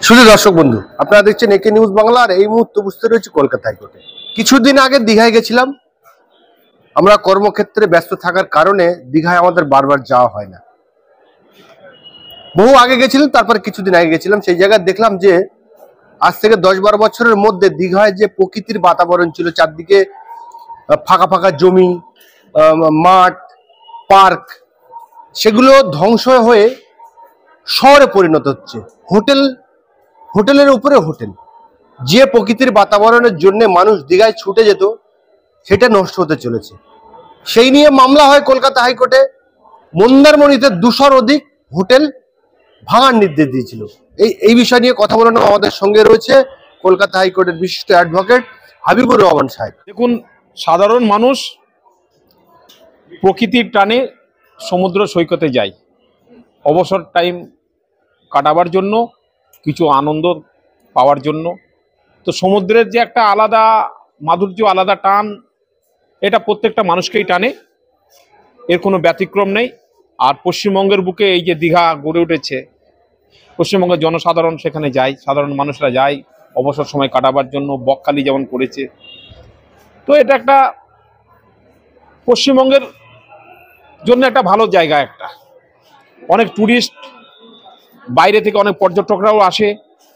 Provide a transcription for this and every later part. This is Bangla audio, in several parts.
শুধু দর্শক বন্ধু, আপনারা দেখছেন একে নিউজ বাংলা। আর এই মুহূর্তে বুঝতে রয়েছে কলকাতা হাইকোর্টে। কিছুদিন আগে দীঘায় গেছিলাম। আমরা কর্মক্ষেত্রে ব্যস্ত থাকার কারণে দীঘায় আমাদের বারবার যাওয়া হয় না। বহু আগে গেছিলাম, তারপরে কিছুদিন আগে গেছিলাম। সেই জায়গায় দেখলাম যে আজ থেকে 10-12 বছরের মধ্যে দীঘায় যে প্রকৃতির বাতাবরণ ছিল, চারদিকে ফাঁকা ফাঁকা জমি, মাঠ, পার্ক, সেগুলো ধ্বংস হয়ে শহরে পরিণত হচ্ছে। হোটেলের উপরে হোটেল। যে প্রকৃতির বাতাবরণের জন্য মানুষ দীঘায় ছুটে যেত, সেটা নষ্ট হতে চলেছে। সেই নিয়ে মামলা হয় কলকাতা হাইকোর্টে। মন্দারমণিতে 200-র অধিক হোটেল ভাঙার নির্দেশ দিয়েছিল। এই বিষয় নিয়ে কথা বলানো আমাদের সঙ্গে রয়েছে কলকাতা হাইকোর্টের বিশিষ্ট অ্যাডভোকেট হাবিবুর রহমান সাহেব। দেখুন, সাধারণ মানুষ প্রকৃতির টানে সমুদ্র সৈকতে যায় অবসর টাইম কাটাবার জন্য, কিছু আনন্দ পাওয়ার জন্য। তো সমুদ্রের যে একটা আলাদা মাধুর্য, আলাদা টান, এটা প্রত্যেকটা মানুষকেই টানে, এর কোনো ব্যতিক্রম নেই। আর পশ্চিমবঙ্গের বুকে এই যে দীঘা গড়ে উঠেছে, পশ্চিমবঙ্গের জনসাধারণ সেখানে যায়, সাধারণ মানুষরা যায় অবসর সময় কাটাবার জন্য, বকখালি যেমন করেছে। তো এটা একটা পশ্চিমবঙ্গের জন্য একটা ভালো জায়গা। একটা অনেক ট্যুরিস্ট, বাইরে থেকে অনেক পর্যটকরাও আসে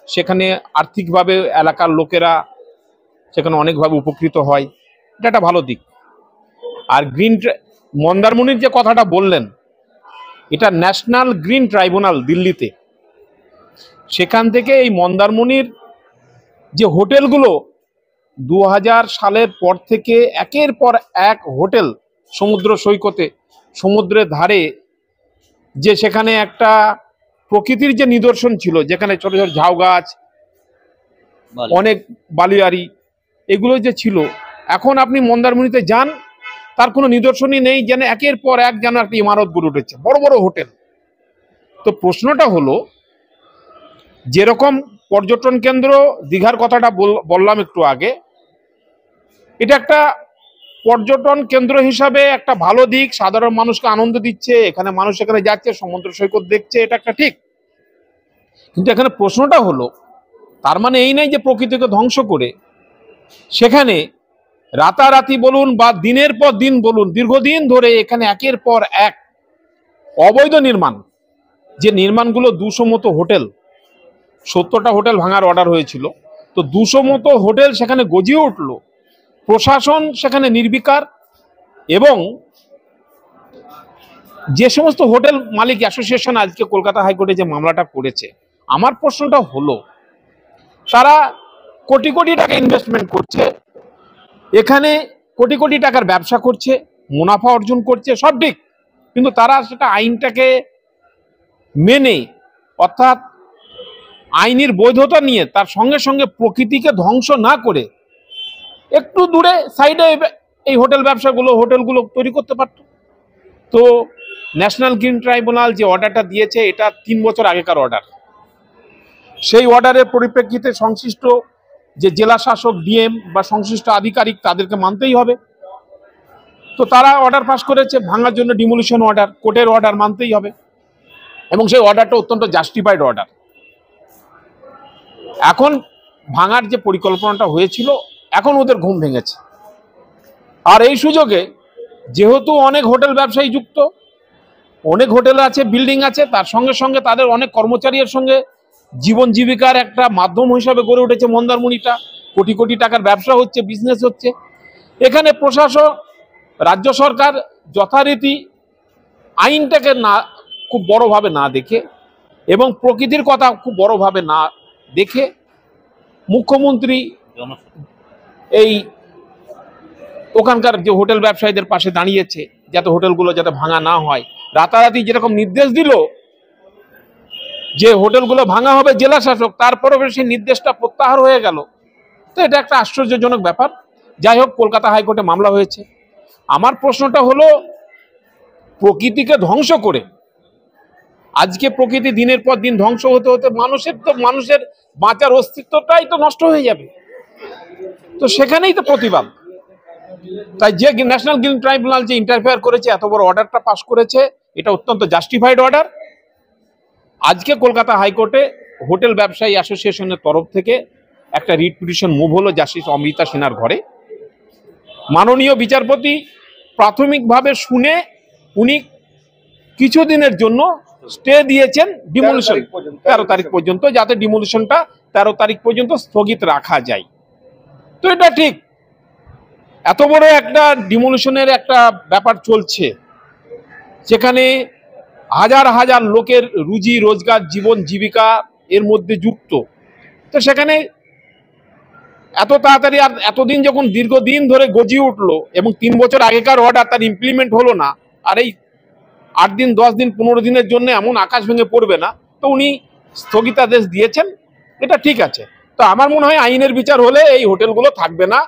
সেখানে। আর্থিকভাবে এলাকার লোকেরা সেখানে অনেকভাবে উপকৃত হয়। এটা একটা ভালো দিক। আর মন্দারমণির যে কথাটা বললেন, এটা ন্যাশনাল গ্রিন ট্রাইব্যুনাল দিল্লিতে, সেখান থেকে এই মন্দারমণির যে হোটেলগুলো 2000 সালের পর থেকে একের পর এক হোটেল সমুদ্র সৈকতে, সমুদ্রের ধারে, যে সেখানে একটা প্রকৃতির যে নিদর্শন ছিল, যেখানে ছোট ছোট ঝাউ গাছ, অনেক বালিয়ারি, এগুলো যে ছিল, এখন আপনি মন্দারমণিতে যান, তার কোনো নিদর্শনই নেই। যেন একের পর এক যেন একটা ইমারত গড়ে উঠেছে, বড় বড় হোটেল। তো প্রশ্নটা হলো, যেরকম পর্যটন কেন্দ্র দীঘার কথাটা বললাম একটু আগে, এটা একটা পর্যটন কেন্দ্র হিসাবে একটা ভালো দিক, সাধারণ মানুষকে আনন্দ দিচ্ছে, এখানে মানুষ এখানে যাচ্ছে, সমুদ্র সৈকত দেখছে, এটা একটা ঠিক। কিন্তু এখানে প্রশ্নটা হলো, তার মানে এই নাই যে প্রকৃতিকে ধ্বংস করে সেখানে রাতারাতি বলুন বা দিনের পর দিন বলুন, দীর্ঘদিন ধরে এখানে একের পর এক অবৈধ নির্মাণ, যে নির্মাণগুলো 200 মতো হোটেল, 70টা হোটেল ভাঙার অর্ডার হয়েছিল, তো 200 মতো হোটেল সেখানে গজিয়ে উঠলো। প্রশাসন সেখানে নির্বিকার, এবং যে সমস্ত হোটেল মালিক অ্যাসোসিয়েশন আজকে কলকাতা হাইকোর্টে যে মামলাটা করেছে, আমার প্রশ্নটা হলো, তারা কোটি কোটি টাকা ইনভেস্টমেন্ট করছে, এখানে কোটি কোটি টাকার ব্যবসা করছে, মুনাফা অর্জন করছে, সব ঠিক, কিন্তু তারা সেটা আইনটাকে মেনে, অর্থাৎ আইনের বৈধতা নিয়ে, তার সঙ্গে সঙ্গে প্রকৃতিকে ধ্বংস না করে একটু দূরে সাইডে এই হোটেলগুলো তৈরি করতে পারত। তো ন্যাশনাল গ্রিন ট্রাইব্যুনাল যে অর্ডারটা দিয়েছে, এটা 3 বছর আগেকার অর্ডার। সেই অর্ডারের পরিপ্রেক্ষিতে সংশ্লিষ্ট যে জেলা শাসক, ডিএম বা সংশ্লিষ্ট আধিকারিক, তাদেরকে মানতেই হবে। তো তারা অর্ডার পাস করেছে ভাঙার জন্য, ডিমোলিশন অর্ডার, কোর্টের অর্ডার মানতেই হবে, এবং সেই অর্ডারটা অত্যন্ত জাস্টিফাইড অর্ডার। এখন ভাঙার যে পরিকল্পনাটা হয়েছিল, এখন ওদের ঘুম ভেঙেছে। আর এই সুযোগে যেহেতু অনেক হোটেল ব্যবসায়ী যুক্ত, অনেক হোটেল আছে, বিল্ডিং আছে, তার সঙ্গে সঙ্গে তাদের অনেক কর্মচারীর সঙ্গে জীবন জীবিকার একটা মাধ্যম হিসাবে গড়ে উঠেছে মন্দারমণিটা। কোটি কোটি টাকার ব্যবসা হচ্ছে, বিজনেস হচ্ছে। এখানে প্রশাসন, রাজ্য সরকার যথারীতি আইনটাকে না খুব বড়ভাবে না দেখে, এবং প্রকৃতির কথা খুব বড়ভাবে না দেখে, মুখ্যমন্ত্রী এই ওখানকার যে হোটেল ব্যবসায়ীদের পাশে দাঁড়িয়েছে, যাতে হোটেলগুলো যাতে ভাঙা না হয়। রাতারাতি যেরকম নির্দেশ দিল যে হোটেলগুলো ভাঙা হবে জেলা শাসক, তারপরে সেই নির্দেশটা প্রত্যাহার হয়ে গেল। তো এটা একটা আশ্চর্যজনক ব্যাপার। যাই হোক, কলকাতা হাইকোর্টে মামলা হয়েছে। আমার প্রশ্নটা হলো, প্রকৃতিকে ধ্বংস করে আজকে প্রকৃতি দিনের পর দিন ধ্বংস হতে হতে মানুষের বাঁচার অস্তিত্বটাই তো নষ্ট হয়ে যাবে। তো সেখানেই তো প্রতিবাদ। তাই যে ন্যাশনাল গ্রিন ট্রাইব্যুনাল যে ইন্টারফেয়ার করেছে, এত বড় অর্ডারটা পাস করেছে, এটা অত্যন্ত জাস্টিফাইড অর্ডার। আজকে কলকাতা হাইকোর্টে হোটেল ব্যবসায়ী অ্যাসোসিয়েশনের তরফ থেকে একটা রিট পিটিশন মুভ হলো জাস্টিস অমৃতা সিনহার ঘরে। মাননীয় বিচারপতি প্রাথমিকভাবে শুনে উনি কিছুদিনের জন্য স্টে দিয়েছেন ডিমোলিশন 13 তারিখ পর্যন্ত, যাতে ডিমোলিশনটা 13 তারিখ পর্যন্ত স্থগিত রাখা যায়। তো এটা ঠিক, এত বড় একটা ডিমোলিশনের একটা ব্যাপার চলছে, সেখানে হাজার হাজার লোকের রুজি রোজগার জীবন জীবিকা এর মধ্যে যুক্ত। তো সেখানে এত তাড়াতাড়ি আর এতদিন যখন দীর্ঘদিন ধরে গজিয়ে উঠলো এবং 3 বছর আগেকার অর্ডার তার ইমপ্লিমেন্ট হলো না, আর এই 8 দিন 10 দিন 15 দিনের জন্য এমন আকাশ ভেঙে পড়বে না, তো উনি স্থগিতাদেশ দিয়েছেন, এটা ঠিক আছে। তো আমার মনে হয় আইনের বিচার হলে এই হোটেলগুলো থাকবে না।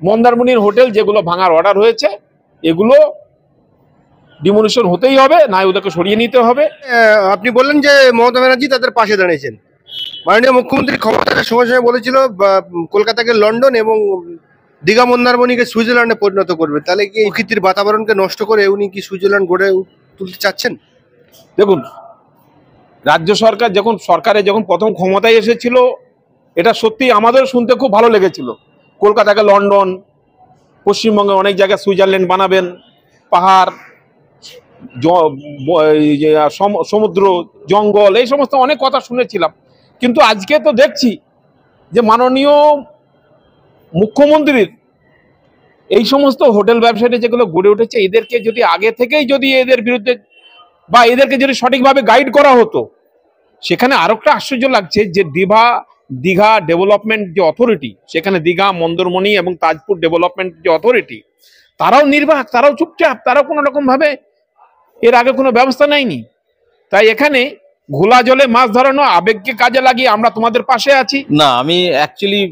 মন্দারমণির হোটেল যেগুলো ভাঙার অর্ডার হয়েছে এগুলো ডিমোলিশন হতেই হবে, না ওদেরকে সরিয়ে নিতে হবে। আপনি বললেন যে মমতা ব্যানার্জি তাদের পাশে দাঁড়িয়েছেন। মাননীয় মুখ্যমন্ত্রী ক্ষমতার সময় সময় বলেছিল কলকাতাকে লন্ডন এবং দীঘা মন্দারমণিকে সুইজারল্যান্ডে পরিণত করবে। তাহলে কি প্রকৃতির বাতাবরণকে নষ্ট করে উনি কি সুইজারল্যান্ড গড়ে তুলতে চাচ্ছেন? দেখুন, রাজ্য সরকার যখন প্রথম ক্ষমতায় এসেছিল, এটা সত্যি আমাদের শুনতে খুব ভালো লেগেছিল। কলকাতাকে লন্ডন, পশ্চিমবঙ্গে অনেক জায়গায় সুইজারল্যান্ড বানাবেন, পাহাড়, সমুদ্র, জঙ্গল, এই সমস্ত অনেক কথা শুনেছিলাম। কিন্তু আজকে তো দেখছি যে মাননীয় মুখ্যমন্ত্রীর এই সমস্ত হোটেল ব্যবসায়ী যেগুলো গড়ে উঠেছে, এদেরকে যদি আগে থেকেই যদি এদের বিরুদ্ধে বা এদেরকে যদি সঠিকভাবে গাইড করা হতো, সেখানে আরেকটা আশ্চর্য লাগছে যে দীঘা ডেভেলপমেন্ট যে অথরিটি, সেখানে দীঘা, মন্দারমণি এবং তাজপুর ডেভেলপমেন্ট যে অথরিটি, তারাও নির্বাক, তারাও চুপচাপ, তারাও কোনো রকম ভাবে এর আগে কোনো ব্যবস্থা নেয়নি। তাই এখানে ঘোলা জলে মাছ ধরানো, আবেগকে কাজে লাগিয়ে আমরা তোমাদের পাশে আছি। না, আমি অ্যাকচুয়ালি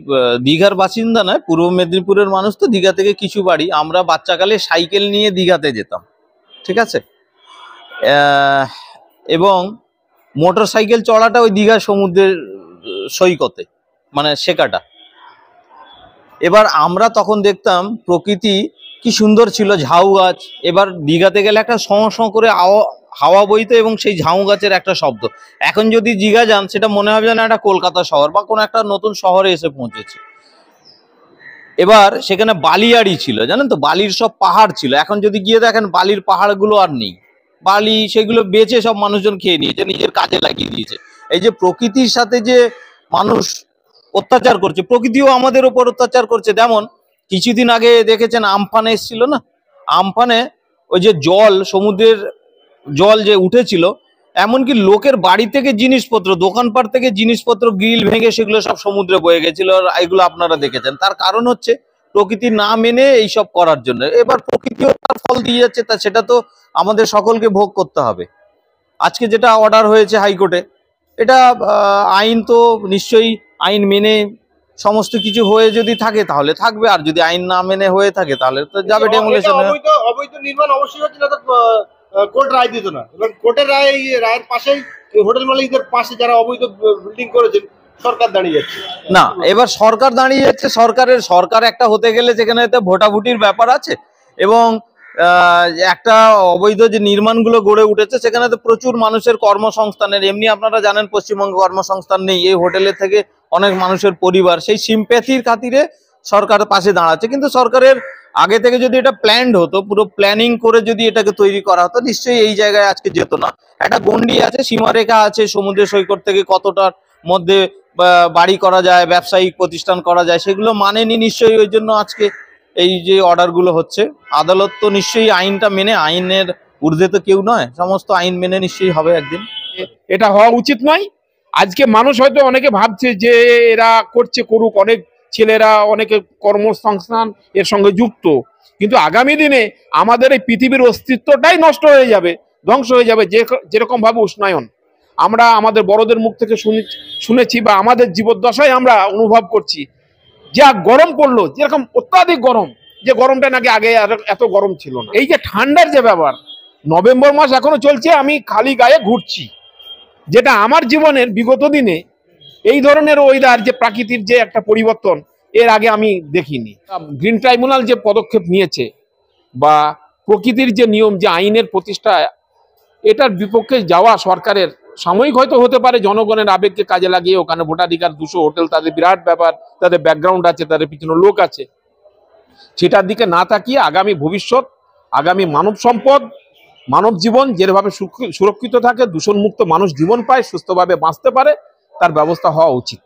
দীঘার বাসিন্দা নয়, পূর্ব মেদিনীপুরের মানুষ। তো দীঘা থেকে কিছু বাড়ি, আমরা বাচ্চাকালে সাইকেল নিয়ে দীঘাতে যেতাম, ঠিক আছে। এবং মোটর সাইকেল চড়াটা ওই দীঘা সমুদ্রের সৈকতে, মানে শেখাটা। এবার আমরা তখন দেখতাম প্রকৃতি কি সুন্দর ছিল, ঝাউ গাছ। এবার দীঘাতে গেলে একটা সঁ সঁ করে হাওয়া বইতো এবং সেই ঝাউ গাছের একটা শব্দ। এখন যদি দীঘা যান, সেটা মনে হবে যেন একটা কলকাতা শহর বা কোনো একটা নতুন শহরে এসে পৌঁছেছে। এবার সেখানে বালিয়াড়ি ছিল, জানেন তো, বালির সব পাহাড় ছিল। এখন যদি গিয়ে দেখেন বালির পাহাড়গুলো আর নেই, বালি সেগুলো বেচে সব মানুষজন খেয়ে নিয়েছে, নিজের কাজে লাগিয়ে দিয়েছে। এই যে প্রকৃতির সাথে যে মানুষ অত্যাচার করছে, প্রকৃতিও আমাদের উপর অত্যাচার করছে। যেমন কিছুদিন আগে দেখেছেন আমফানে এসেছিল না, আমফানে ওই যে জল, সমুদ্রের জল যে উঠেছিল, এমনকি লোকের বাড়ি থেকে জিনিসপত্র, দোকানপাট থেকে জিনিসপত্র, গ্রিল ভেঙে সেগুলো সব সমুদ্রে বয়ে গেছিল। এগুলো আপনারা দেখেছেন। তার কারণ হচ্ছে প্রকৃতি না মেনে এইসব করার জন্য। এবার প্রকৃতিও তার ফল দিয়ে যাচ্ছে, তা সেটা তো আমাদের সকলকে ভোগ করতে হবে। আজকে যেটা অর্ডার হয়েছে হাইকোর্টে, এটা আইন তো নিশ্চয়ই আইন মেনে সমস্ত কিছু হয়ে যদি থাকে তাহলে থাকবে, আর যদি আইন না মেনে হয়ে থাকে তাহলে তো যাবে ডেমোলিশন। অবৈধ নির্মাণ অবশ্যই হচ্ছে না, কোর্ট রায় দিত না। এবং কোর্টের রায়ের পাশেই হোটেল মালিকদের পাশে যারা অবৈধ বিল্ডিং করেছেন, সরকার দাঁড়িয়ে যাচ্ছে না। এবার সরকার দাঁড়িয়ে যাচ্ছে, সরকার একটা হতে গেলে যেখানে ভোটাভুটির ব্যাপার আছে, এবং একটা অবৈধ যে নির্মাণগুলো গড়ে উঠেছে সেখানে তো প্রচুর মানুষের কর্মসংস্থানের, এমনি আপনারা জানেন পশ্চিমবঙ্গে কর্মসংস্থান নেই, এই হোটেলের থেকে অনেক মানুষের পরিবার সেই সিম্প্যাথির খাতিরে সরকারের পাশে দাঁড়াচ্ছে। কিন্তু সরকারের আগে থেকে যদি এটা প্ল্যান্ড হতো, পুরো প্ল্যানিং করে যদি এটাকে তৈরি করা হতো, নিশ্চয়ই এই জায়গায় আজকে যেত না। একটা গন্ডি আছে, সীমারেখা আছে, সমুদ্র সৈকত থেকে কতটার মধ্যে বাড়ি করা যায়, ব্যবসায়িক প্রতিষ্ঠান করা যায়, সেগুলো মানেনি নিশ্চয়ই। ওই জন্য আজকে এই যে অর্ডারগুলো হচ্ছে, আদালত তো নিশ্চয়ই আইনটা মেনে, আইনের ঊর্ধ্বে তো কেউ নয়, সমস্ত আইন মেনে নিশ্চয়ই হবে একদিন। এটা হওয়া উচিত নয়। আজকে মানুষ হয়তো অনেকে ভাবছে যে এরা করছে, করুক, অনেক ছেলেরা অনেকে কর্মসংস্থান এর সঙ্গে যুক্ত, কিন্তু আগামী দিনে আমাদের এই পৃথিবীর অস্তিত্বটাই নষ্ট হয়ে যাবে, ধ্বংস হয়ে যাবে। যেরকম ভাবে উষ্ণায়ন আমরা আমাদের বড়দের মুখ থেকে শুনেছি বা আমাদের জীবদ্দশায় আমরা অনুভব করছি, যা গরম পড়লো, যেরকম অত্যাধিক গরম, যে গরমটা নাকি আগে এত গরম ছিল না। এই যে ঠান্ডার যে ব্যাপার, নভেম্বর মাস এখনো চলছে, আমি খালি গায়ে ঘুরছি, যেটা আমার জীবনের বিগত দিনে এই ধরনের ওয়েদার, যে প্রাকৃতিক যে একটা পরিবর্তন, এর আগে আমি দেখিনি। গ্রিন ট্রাইব্যুনাল যে পদক্ষেপ নিয়েছে বা প্রকৃতির যে নিয়ম, যে আইনের প্রতিষ্ঠা, এটার বিপক্ষে যাওয়া সরকারের সাময়িক হয়তো হতে পারে, জনগণের আবেগকে কাজে লাগিয়ে ওখানে ভোটাধিকার 200 হোটেল, তাদের বিরাট ব্যাপার, তাদের ব্যাকগ্রাউন্ড আছে, তাদের পিছনে লোক আছে, সেটার দিকে না তাকিয়ে আগামী ভবিষ্যৎ, আগামী মানব সম্পদ, মানব জীবন যেভাবে সুরক্ষিত থাকে, দূষণমুক্ত মানুষ জীবন পায়, সুস্থভাবে বাঁচতে পারে, তার ব্যবস্থা হওয়া উচিত।